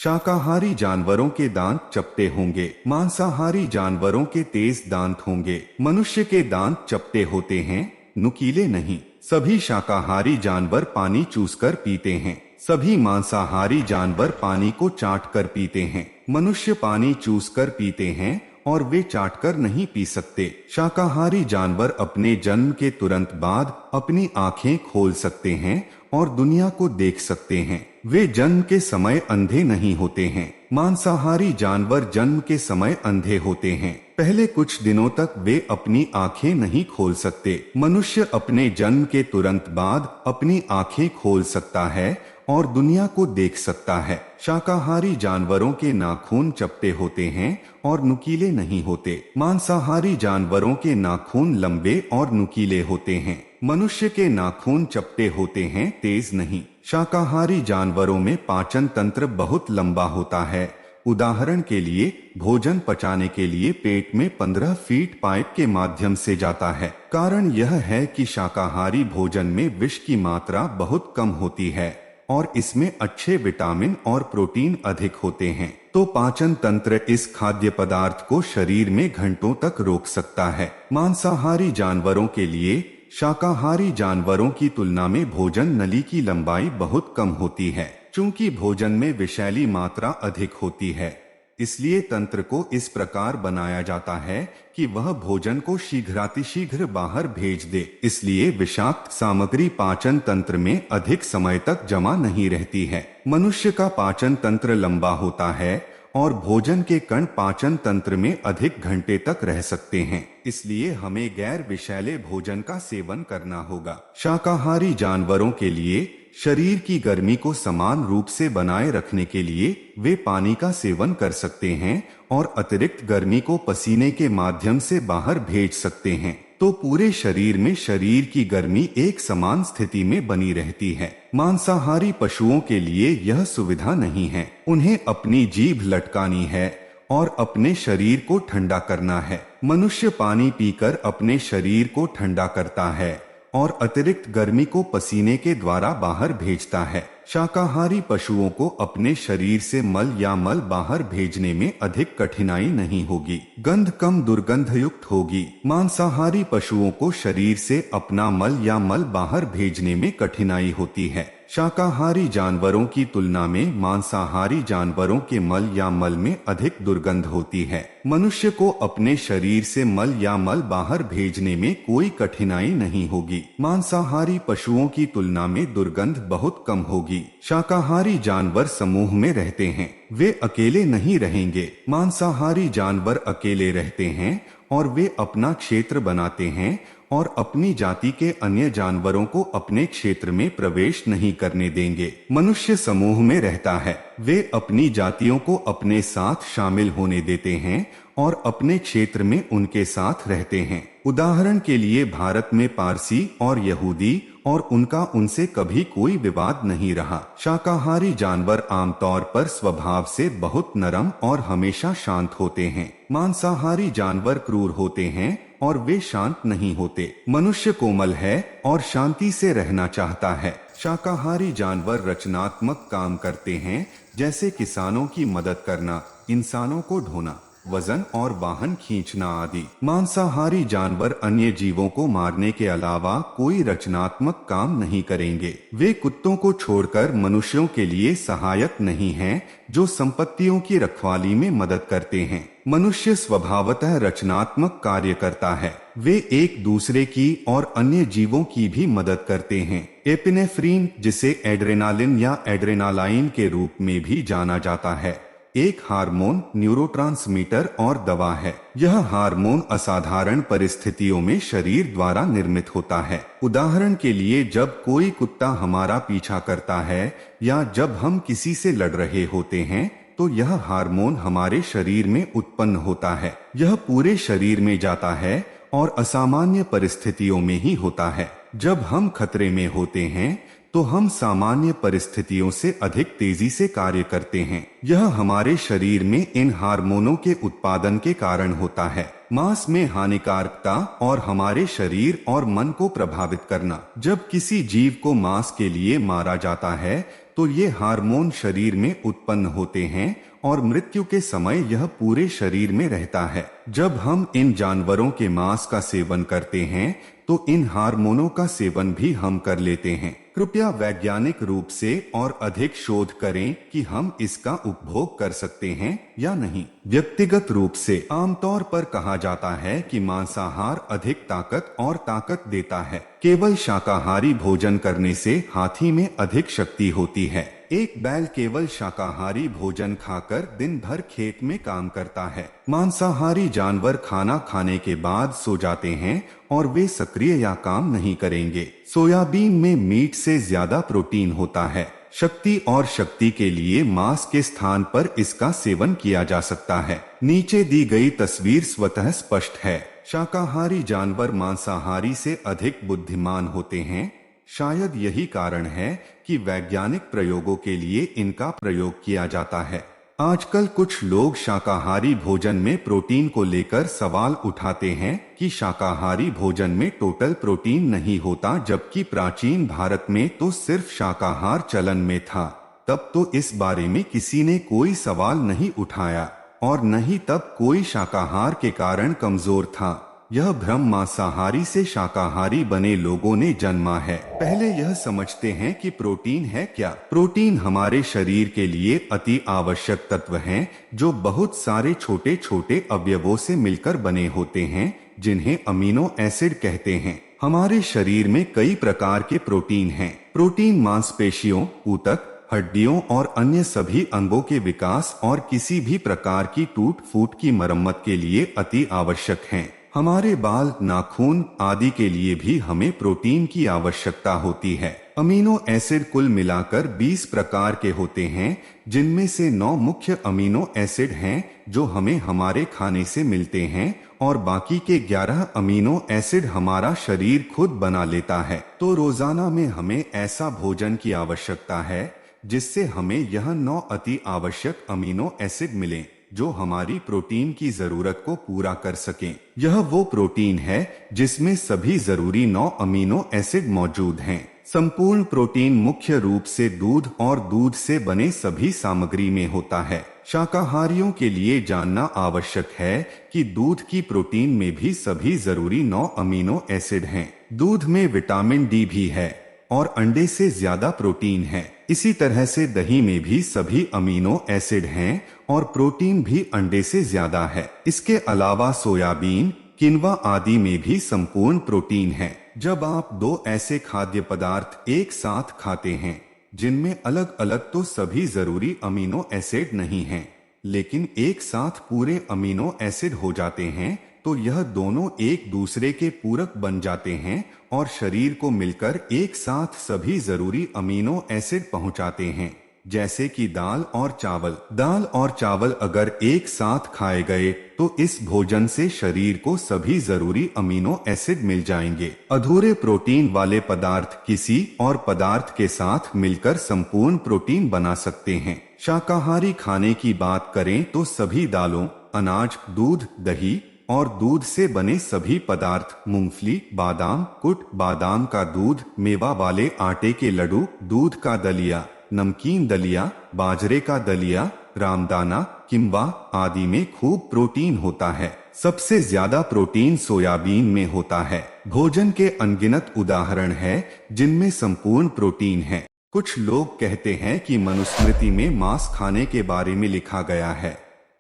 शाकाहारी जानवरों के दांत चपटे होंगे, मांसाहारी जानवरों के तेज दांत होंगे। मनुष्य के दांत चपटे होते हैं, नुकीले नहीं। सभी शाकाहारी जानवर पानी चूसकर पीते हैं। सभी मांसाहारी जानवर पानी को चाट कर पीते हैं। मनुष्य पानी चूसकर पीते हैं और वे चाटकर नहीं पी सकते। शाकाहारी जानवर अपने जन्म के तुरंत बाद अपनी आंखें खोल सकते हैं और दुनिया को देख सकते हैं। वे जन्म के समय अंधे नहीं होते हैं। मांसाहारी जानवर जन्म के समय अंधे होते हैं। पहले कुछ दिनों तक वे अपनी आंखें नहीं खोल सकते। मनुष्य अपने जन्म के तुरंत बाद अपनी आंखें खोल सकता है और दुनिया को देख सकता है। शाकाहारी जानवरों के नाखून चपटे होते हैं और नुकीले नहीं होते। मांसाहारी जानवरों के नाखून लंबे और नुकीले होते हैं। मनुष्य के नाखून चपटे होते हैं, तेज नहीं। शाकाहारी जानवरों में पाचन तंत्र बहुत लंबा होता है। उदाहरण के लिए भोजन पचाने के लिए पेट में 15 फीट पाइप के माध्यम से जाता है। कारण यह है कि शाकाहारी भोजन में विष की मात्रा बहुत कम होती है और इसमें अच्छे विटामिन और प्रोटीन अधिक होते हैं। तो पाचन तंत्र इस खाद्य पदार्थ को शरीर में घंटों तक रोक सकता है। मांसाहारी जानवरों के लिए शाकाहारी जानवरों की तुलना में भोजन नली की लंबाई बहुत कम होती है। चूंकि भोजन में विषैली मात्रा अधिक होती है, इसलिए तंत्र को इस प्रकार बनाया जाता है कि वह भोजन को शीघ्रातिशीघ्र बाहर भेज दे। इसलिए विषाक्त सामग्री पाचन तंत्र में अधिक समय तक जमा नहीं रहती है। मनुष्य का पाचन तंत्र लंबा होता है और भोजन के कण पाचन तंत्र में अधिक घंटे तक रह सकते हैं। इसलिए हमें गैर विषैले भोजन का सेवन करना होगा। शाकाहारी जानवरों के लिए शरीर की गर्मी को समान रूप से बनाए रखने के लिए वे पानी का सेवन कर सकते हैं और अतिरिक्त गर्मी को पसीने के माध्यम से बाहर भेज सकते हैं। तो पूरे शरीर में शरीर की गर्मी एक समान स्थिति में बनी रहती है। मांसाहारी पशुओं के लिए यह सुविधा नहीं है। उन्हें अपनी जीभ लटकानी है और अपने शरीर को ठंडा करना है। मनुष्य पानी पीकर अपने शरीर को ठंडा करता है और अतिरिक्त गर्मी को पसीने के द्वारा बाहर भेजता है। शाकाहारी पशुओं को अपने शरीर से मल या मल बाहर भेजने में अधिक कठिनाई नहीं होगी। गंध कम दुर्गंध युक्त होगी। मांसाहारी पशुओं को शरीर से अपना मल या मल बाहर भेजने में कठिनाई होती है। शाकाहारी जानवरों की तुलना में मांसाहारी जानवरों के मल या मल में अधिक दुर्गंध होती है। मनुष्य को अपने शरीर से मल या मल बाहर भेजने में कोई कठिनाई नहीं होगी। मांसाहारी पशुओं की तुलना में दुर्गंध बहुत कम होगी। शाकाहारी जानवर समूह में रहते हैं, वे अकेले नहीं रहेंगे। मांसाहारी जानवर अकेले रहते हैं और वे अपना क्षेत्र बनाते हैं और अपनी जाति के अन्य जानवरों को अपने क्षेत्र में प्रवेश नहीं करने देंगे। मनुष्य समूह में रहता है, वे अपनी जातियों को अपने साथ शामिल होने देते हैं और अपने क्षेत्र में उनके साथ रहते हैं। उदाहरण के लिए भारत में पारसी और यहूदी और उनका उनसे कभी कोई विवाद नहीं रहा। शाकाहारी जानवर आमतौर पर स्वभाव से बहुत नरम और हमेशा शांत होते हैं। मांसाहारी जानवर क्रूर होते हैं और वे शांत नहीं होते। मनुष्य कोमल है और शांति से रहना चाहता है। शाकाहारी जानवर रचनात्मक काम करते हैं, जैसे किसानों की मदद करना, इंसानों को ढोना, वजन और वाहन खींचना आदि। मांसाहारी जानवर अन्य जीवों को मारने के अलावा कोई रचनात्मक काम नहीं करेंगे। वे कुत्तों को छोड़कर मनुष्यों के लिए सहायक नहीं हैं, जो संपत्तियों की रखवाली में मदद करते हैं। मनुष्य स्वभावतः रचनात्मक कार्य करता है। वे एक दूसरे की और अन्य जीवों की भी मदद करते हैं। एपिनेफ्रीन, जिसे एड्रेनालिन या एड्रेनालाइन के रूप में भी जाना जाता है, एक हार्मोन, न्यूरोट्रांसमीटर और दवा है। यह हार्मोन असाधारण परिस्थितियों में शरीर द्वारा निर्मित होता है। उदाहरण के लिए जब कोई कुत्ता हमारा पीछा करता है या जब हम किसी से लड़ रहे होते हैं, तो यह हार्मोन हमारे शरीर में उत्पन्न होता है। यह पूरे शरीर में जाता है और असामान्य परिस्थितियों में ही होता है। जब हम खतरे में होते हैं तो हम सामान्य परिस्थितियों से अधिक तेजी से कार्य करते हैं। यह हमारे शरीर में इन हार्मोनों के उत्पादन के कारण होता है। मांस में हानिकारकता और हमारे शरीर और मन को प्रभावित करना। जब किसी जीव को मांस के लिए मारा जाता है तो ये हार्मोन शरीर में उत्पन्न होते हैं और मृत्यु के समय यह पूरे शरीर में रहता है। जब हम इन जानवरों के मांस का सेवन करते हैं तो इन हार्मोनों का सेवन भी हम कर लेते हैं। कृपया वैज्ञानिक रूप से और अधिक शोध करें कि हम इसका उपभोग कर सकते हैं या नहीं। व्यक्तिगत रूप से आमतौर पर कहा जाता है कि मांसाहार अधिक ताकत और ताकत देता है। केवल शाकाहारी भोजन करने से हाथी में अधिक शक्ति होती है। एक बैल केवल शाकाहारी भोजन खाकर दिन भर खेत में काम करता है। मांसाहारी जानवर खाना खाने के बाद सो जाते हैं और वे सक्रिय या काम नहीं करेंगे। सोयाबीन में मीट से ज्यादा प्रोटीन होता है। शक्ति और शक्ति के लिए मांस के स्थान पर इसका सेवन किया जा सकता है। नीचे दी गई तस्वीर स्वतः स्पष्ट है। शाकाहारी जानवर मांसाहारी से अधिक बुद्धिमान होते हैं। शायद यही कारण है कि वैज्ञानिक प्रयोगों के लिए इनका प्रयोग किया जाता है। आजकल कुछ लोग शाकाहारी भोजन में प्रोटीन को लेकर सवाल उठाते हैं कि शाकाहारी भोजन में टोटल प्रोटीन नहीं होता, जबकि प्राचीन भारत में तो सिर्फ शाकाहार चलन में था। तब तो इस बारे में किसी ने कोई सवाल नहीं उठाया और न ही तब कोई शाकाहार के कारण कमजोर था। यह भ्रम मांसाहारी से शाकाहारी बने लोगों ने जन्मा है। पहले यह समझते हैं कि प्रोटीन है क्या। प्रोटीन हमारे शरीर के लिए अति आवश्यक तत्व हैं, जो बहुत सारे छोटे छोटे अवयवों से मिलकर बने होते हैं, जिन्हें अमीनो एसिड कहते हैं। हमारे शरीर में कई प्रकार के प्रोटीन हैं। प्रोटीन मांसपेशियों, ऊतक, हड्डियों और अन्य सभी अंगों के विकास और किसी भी प्रकार की टूट फूट की मरम्मत के लिए अति आवश्यक हैं। हमारे बाल, नाखून आदि के लिए भी हमें प्रोटीन की आवश्यकता होती है। अमीनो एसिड कुल मिलाकर 20 प्रकार के होते हैं, जिनमें से 9 मुख्य अमीनो एसिड हैं जो हमें हमारे खाने से मिलते हैं और बाकी के 11 अमीनो एसिड हमारा शरीर खुद बना लेता है। तो रोजाना में हमें ऐसा भोजन की आवश्यकता है जिससे हमें यह 9 अति आवश्यक अमीनो एसिड मिलें, जो हमारी प्रोटीन की जरूरत को पूरा कर सकें। यह वो प्रोटीन है जिसमें सभी जरूरी 9 अमीनो एसिड मौजूद हैं। संपूर्ण प्रोटीन मुख्य रूप से दूध और दूध से बने सभी सामग्री में होता है। शाकाहारियों के लिए जानना आवश्यक है कि दूध की प्रोटीन में भी सभी जरूरी 9 अमीनो एसिड हैं। दूध में विटामिन डी भी है और अंडे से ज्यादा प्रोटीन है। इसी तरह से दही में भी सभी अमीनो एसिड हैं और प्रोटीन भी अंडे से ज्यादा है। इसके अलावा सोयाबीन, किनवा आदि में भी संपूर्ण प्रोटीन है। जब आप 2 ऐसे खाद्य पदार्थ एक साथ खाते हैं जिनमें अलग अलग तो सभी जरूरी अमीनो एसिड नहीं हैं, लेकिन एक साथ पूरे अमीनो एसिड हो जाते हैं, तो यह दोनों एक दूसरे के पूरक बन जाते हैं और शरीर को मिलकर एक साथ सभी जरूरी अमीनो एसिड पहुंचाते हैं। जैसे कि दाल और चावल। दाल और चावल अगर एक साथ खाए गए तो इस भोजन से शरीर को सभी जरूरी अमीनो एसिड मिल जाएंगे। अधूरे प्रोटीन वाले पदार्थ किसी और पदार्थ के साथ मिलकर संपूर्ण प्रोटीन बना सकते हैं। शाकाहारी खाने की बात करें तो सभी दालों, अनाज, दूध, दही और दूध से बने सभी पदार्थ, मूंगफली, बादाम, कुट, बादाम का दूध, मेवा वाले आटे के लड्डू, दूध का दलिया, नमकीन दलिया, बाजरे का दलिया, रामदाना, किम्बा आदि में खूब प्रोटीन होता है। सबसे ज्यादा प्रोटीन सोयाबीन में होता है। भोजन के अनगिनत उदाहरण है जिनमें संपूर्ण प्रोटीन है। कुछ लोग कहते हैं कि मनुस्मृति में मांस खाने के बारे में लिखा गया है,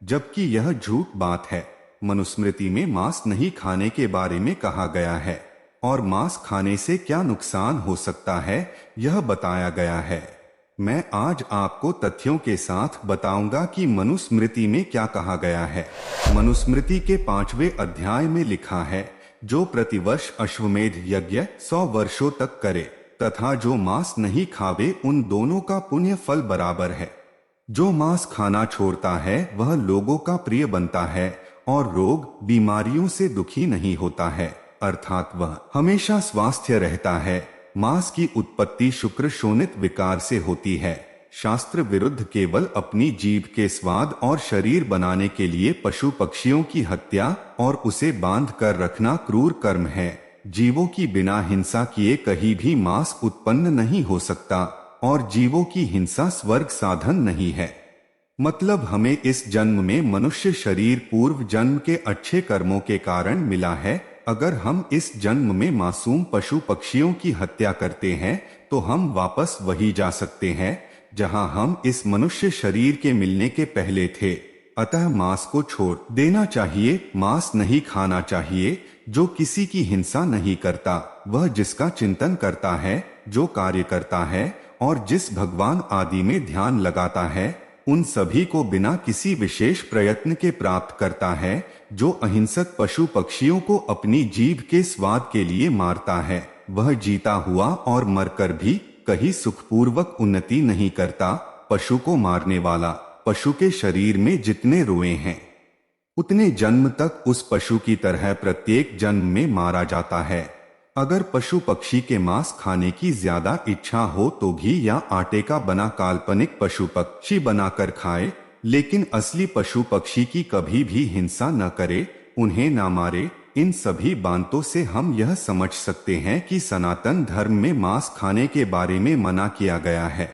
जबकि यह झूठ बात है। मनुस्मृति में मांस नहीं खाने के बारे में कहा गया है और मांस खाने से क्या नुकसान हो सकता है यह बताया गया है। मैं आज आपको तथ्यों के साथ बताऊंगा कि मनुस्मृति में क्या कहा गया है। मनुस्मृति के 5वें अध्याय में लिखा है, जो प्रतिवर्ष अश्वमेध यज्ञ 100 वर्षों तक करे तथा जो मांस नहीं खावे उन दोनों का पुण्य फल बराबर है। जो मांस खाना छोड़ता है वह लोगों का प्रिय बनता है और रोग बीमारियों से दुखी नहीं होता है, अर्थात वह हमेशा स्वास्थ्य रहता है। मांस की उत्पत्ति शुक्र शोणित विकार से होती है। शास्त्र विरुद्ध केवल अपनी जीभ के स्वाद और शरीर बनाने के लिए पशु पक्षियों की हत्या और उसे बांध कर रखना क्रूर कर्म है। जीवों की बिना हिंसा किए कहीं भी मांस उत्पन्न नहीं हो सकता और जीवों की हिंसा स्वर्ग साधन नहीं है। मतलब हमें इस जन्म में मनुष्य शरीर पूर्व जन्म के अच्छे कर्मों के कारण मिला है। अगर हम इस जन्म में मासूम पशु पक्षियों की हत्या करते हैं तो हम वापस वही जा सकते हैं जहां हम इस मनुष्य शरीर के मिलने के पहले थे। अतः मांस को छोड़ देना चाहिए, मांस नहीं खाना चाहिए। जो किसी की हिंसा नहीं करता, वह जिसका चिंतन करता है, जो कार्य करता है और जिस भगवान आदि में ध्यान लगाता है, उन सभी को बिना किसी विशेष प्रयत्न के प्राप्त करता है। जो अहिंसक पशु पक्षियों को अपनी जीभ के स्वाद के लिए मारता है, वह जीता हुआ और मरकर भी कहीं सुखपूर्वक उन्नति नहीं करता। पशु को मारने वाला पशु के शरीर में जितने रोए हैं उतने जन्म तक उस पशु की तरह प्रत्येक जन्म में मारा जाता है। अगर पशु पक्षी के मांस खाने की ज्यादा इच्छा हो तो घी या आटे का बना काल्पनिक पशु पक्षी बनाकर खाए, लेकिन असली पशु पक्षी की कभी भी हिंसा न करे, उन्हें न मारे। इन सभी बातों से हम यह समझ सकते हैं कि सनातन धर्म में मांस खाने के बारे में मना किया गया है।